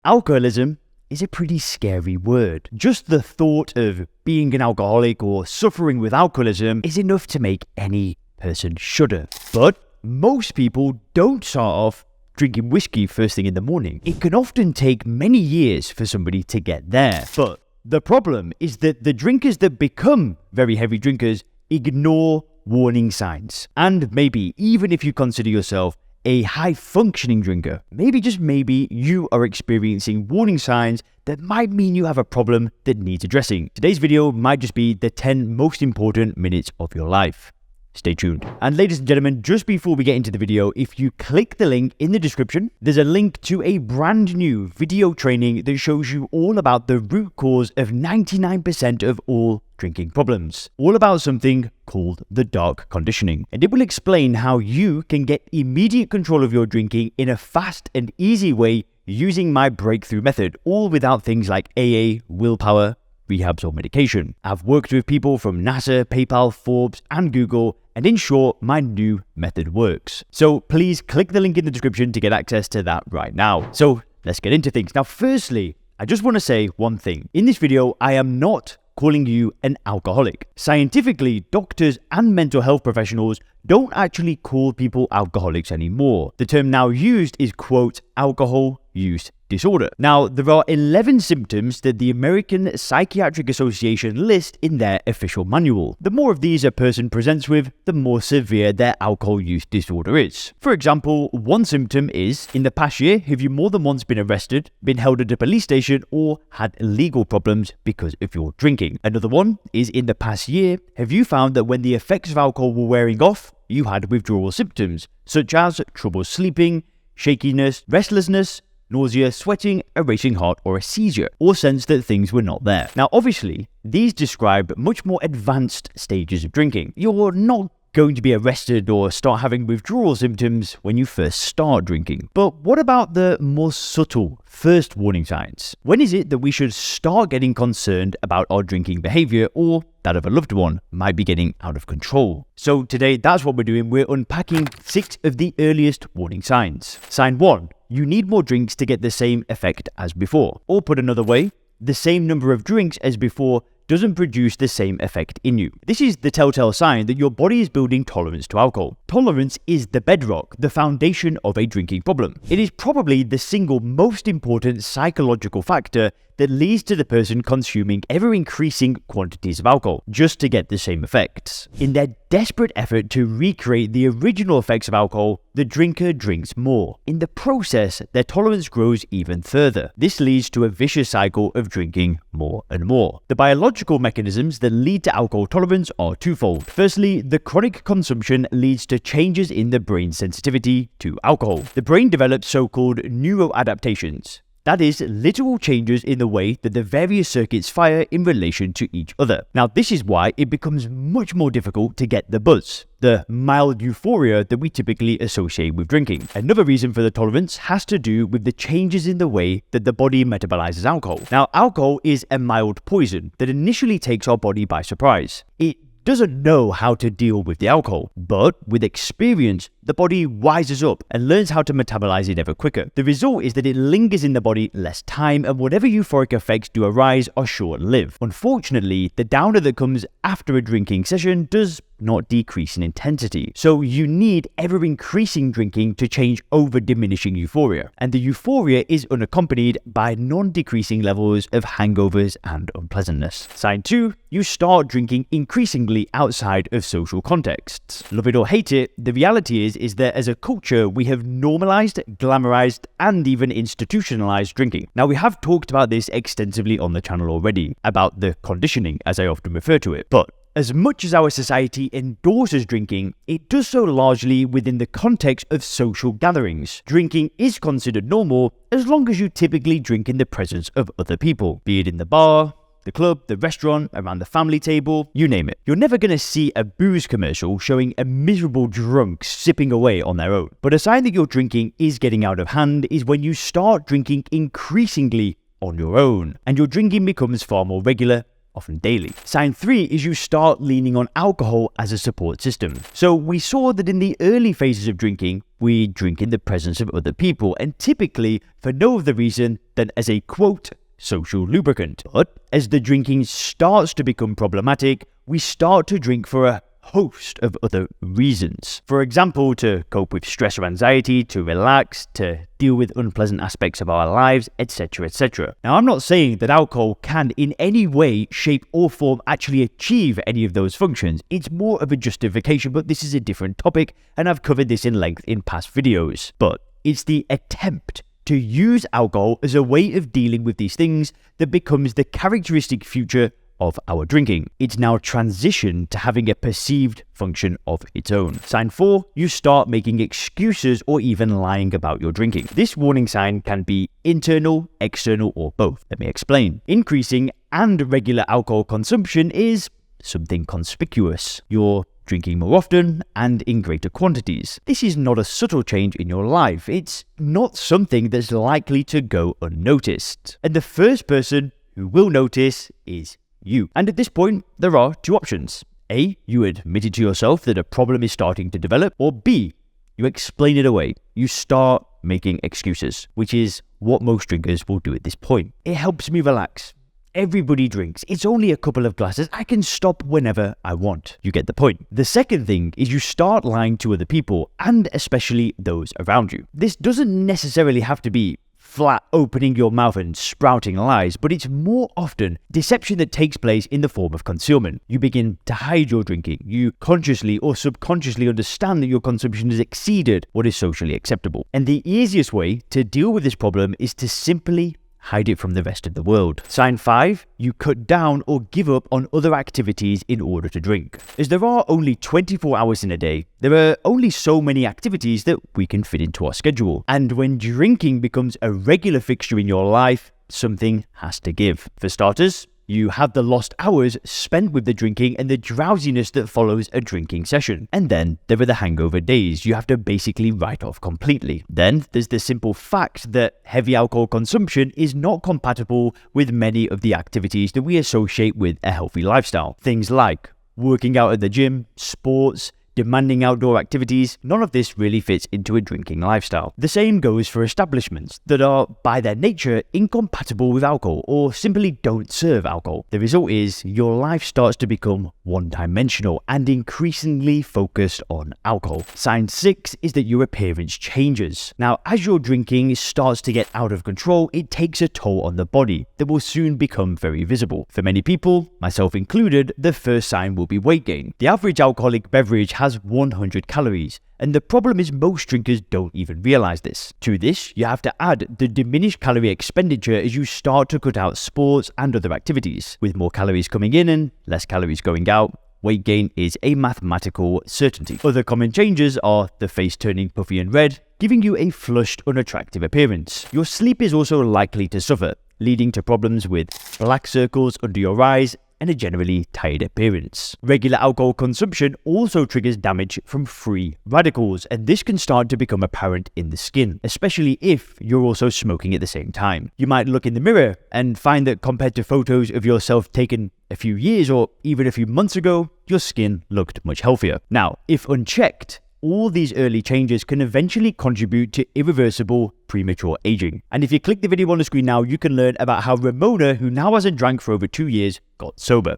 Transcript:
Alcoholism is a pretty scary word. Just the thought of being an alcoholic or suffering with alcoholism is enough to make any person shudder. But most people don't start off drinking whiskey first thing in the morning. It can often take many years for somebody to get there. But the problem is that the drinkers that become very heavy drinkers ignore warning signs. And maybe even if you consider yourself a high-functioning drinker, maybe just maybe you are experiencing warning signs that might mean you have a problem that needs addressing. Today's video might just be the 10 most important minutes of your life. Stay tuned. And ladies and gentlemen, just before we get into the video, if you click the link in the description, there's a link to a brand new video training that shows you all about the root cause of 99% of all drinking problems. All about something called the dark conditioning. And it will explain how you can get immediate control of your drinking in a fast and easy way using my breakthrough method, all without things like AA, willpower, rehabs or medication. I've worked with people from NASA, PayPal, Forbes and Google, and in short, my new method works. So please click the link in the description to get access to that right now. So let's get into things. Now, firstly, I just want to say one thing. In this video, I am not calling you an alcoholic. Scientifically, doctors and mental health professionals don't actually call people alcoholics anymore. The term now used is, quote, alcohol use disorder. Now, there are 11 symptoms that the American Psychiatric Association list in their official manual. The more of these a person presents with, the more severe their alcohol use disorder is. For example, one symptom is, in the past year, have you more than once been arrested, been held at a police station, or had legal problems because of your drinking? Another one is, in the past year, have you found that when the effects of alcohol were wearing off, you had withdrawal symptoms, such as trouble sleeping, shakiness, restlessness, nausea, sweating, a racing heart, or a seizure, or sense that things were not there. Now, obviously, these describe much more advanced stages of drinking. You're not going to be arrested or start having withdrawal symptoms when you first start drinking. But what about the more subtle first warning signs? When is it that we should start getting concerned about our drinking behavior or that of a loved one might be getting out of control? So today, that's what we're doing. We're unpacking 6 of the earliest warning signs. Sign 1. You need more drinks to get the same effect as before. Or put another way, the same number of drinks as before doesn't produce the same effect in you. This is the telltale sign that your body is building tolerance to alcohol. Tolerance is the bedrock, the foundation of a drinking problem. It is probably the single most important psychological factor that leads to the person consuming ever-increasing quantities of alcohol just to get the same effects. In their desperate effort to recreate the original effects of alcohol, the drinker drinks more. In the process, their tolerance grows even further. This leads to a vicious cycle of drinking more and more. The biological mechanisms that lead to alcohol tolerance are twofold. Firstly, the chronic consumption leads to changes in the brain's sensitivity to alcohol. The brain develops so-called neuroadaptations. That is, literal changes in the way that the various circuits fire in relation to each other. Now, this is why it becomes much more difficult to get the buzz, the mild euphoria that we typically associate with drinking. Another reason for the tolerance has to do with the changes in the way that the body metabolizes alcohol. Now, alcohol is a mild poison that initially takes our body by surprise. It doesn't know how to deal with the alcohol, but with experience, the body wises up and learns how to metabolize it ever quicker. The result is that it lingers in the body less time, and whatever euphoric effects do arise are short-lived. Unfortunately, the downer that comes after a drinking session does not decrease in intensity. So you need ever-increasing drinking to change over diminishing euphoria. And the euphoria is unaccompanied by non-decreasing levels of hangovers and unpleasantness. Sign 2, you start drinking increasingly outside of social contexts. Love it or hate it, the reality is that as a culture, we have normalized, glamorized, and even institutionalized drinking. Now, we have talked about this extensively on the channel already, about the conditioning, as I often refer to it. But as much as our society endorses drinking, it does so largely within the context of social gatherings. Drinking is considered normal as long as you typically drink in the presence of other people, be it in the bar, the club, the restaurant, around the family table, you name it. You're never going to see a booze commercial showing a miserable drunk sipping away on their own. But a sign that your drinking is getting out of hand is when you start drinking increasingly on your own, and your drinking becomes far more regular often daily. Sign 3 is you start leaning on alcohol as a support system. So we saw that in the early phases of drinking, we drink in the presence of other people, and typically for no other reason than as a, quote, social lubricant. But as the drinking starts to become problematic, we start to drink for a host of other reasons. For example, to cope with stress or anxiety, to relax, to deal with unpleasant aspects of our lives, etc., etc. Now, I'm not saying that alcohol can in any way, shape or form actually achieve any of those functions. It's more of a justification, but this is a different topic, and I've covered this in length in past videos. But it's the attempt to use alcohol as a way of dealing with these things that becomes the characteristic feature of our drinking. It's now transitioned to having a perceived function of its own. Sign 4, you start making excuses or even lying about your drinking. This warning sign can be internal, external, or both. Let me explain. Increasing and regular alcohol consumption is something conspicuous. You're drinking more often and in greater quantities. This is not a subtle change in your life. It's not something that's likely to go unnoticed. And the first person who will notice is you. And at this point, there are two options. A, you admit it to yourself that a problem is starting to develop, or B, you explain it away. You start making excuses, which is what most drinkers will do at this point. It helps me relax. Everybody drinks. It's only a couple of glasses. I can stop whenever I want. You get the point. The second thing is you start lying to other people, and especially those around you. This doesn't necessarily have to be flat opening your mouth and sprouting lies, but it's more often deception that takes place in the form of concealment. You begin to hide your drinking. You consciously or subconsciously understand that your consumption has exceeded what is socially acceptable. And the easiest way to deal with this problem is to simply hide it from the rest of the world. Sign 5, you cut down or give up on other activities in order to drink. As there are only 24 hours in a day, there are only so many activities that we can fit into our schedule. And when drinking becomes a regular fixture in your life, something has to give. For starters, you have the lost hours spent with the drinking and the drowsiness that follows a drinking session. And then there are the hangover days you have to basically write off completely. Then there's the simple fact that heavy alcohol consumption is not compatible with many of the activities that we associate with a healthy lifestyle. Things like working out at the gym, sports, demanding outdoor activities. None of this really fits into a drinking lifestyle. The same goes for establishments that are, by their nature, incompatible with alcohol or simply don't serve alcohol. The result is your life starts to become one-dimensional and increasingly focused on alcohol. Sign 6 is that your appearance changes. Now, as your drinking starts to get out of control, it takes a toll on the body that will soon become very visible. For many people, myself included, the first sign will be weight gain. The average alcoholic beverage has 100 calories, and the problem is most drinkers don't even realize this. To this, you have to add the diminished calorie expenditure as you start to cut out sports and other activities. With more calories coming in and less calories going out, weight gain is a mathematical certainty. Other common changes are the face turning puffy and red, giving you a flushed, unattractive appearance. Your sleep is also likely to suffer, leading to problems with black circles under your eyes and a generally tired appearance. Regular alcohol consumption also triggers damage from free radicals, and this can start to become apparent in the skin, especially if you're also smoking at the same time. You might look in the mirror and find that compared to photos of yourself taken a few years or even a few months ago, your skin looked much healthier. Now, if unchecked, all these early changes can eventually contribute to irreversible premature aging. And if you click the video on the screen now, you can learn about how Ramona, who now hasn't drank for over 2 years, got sober.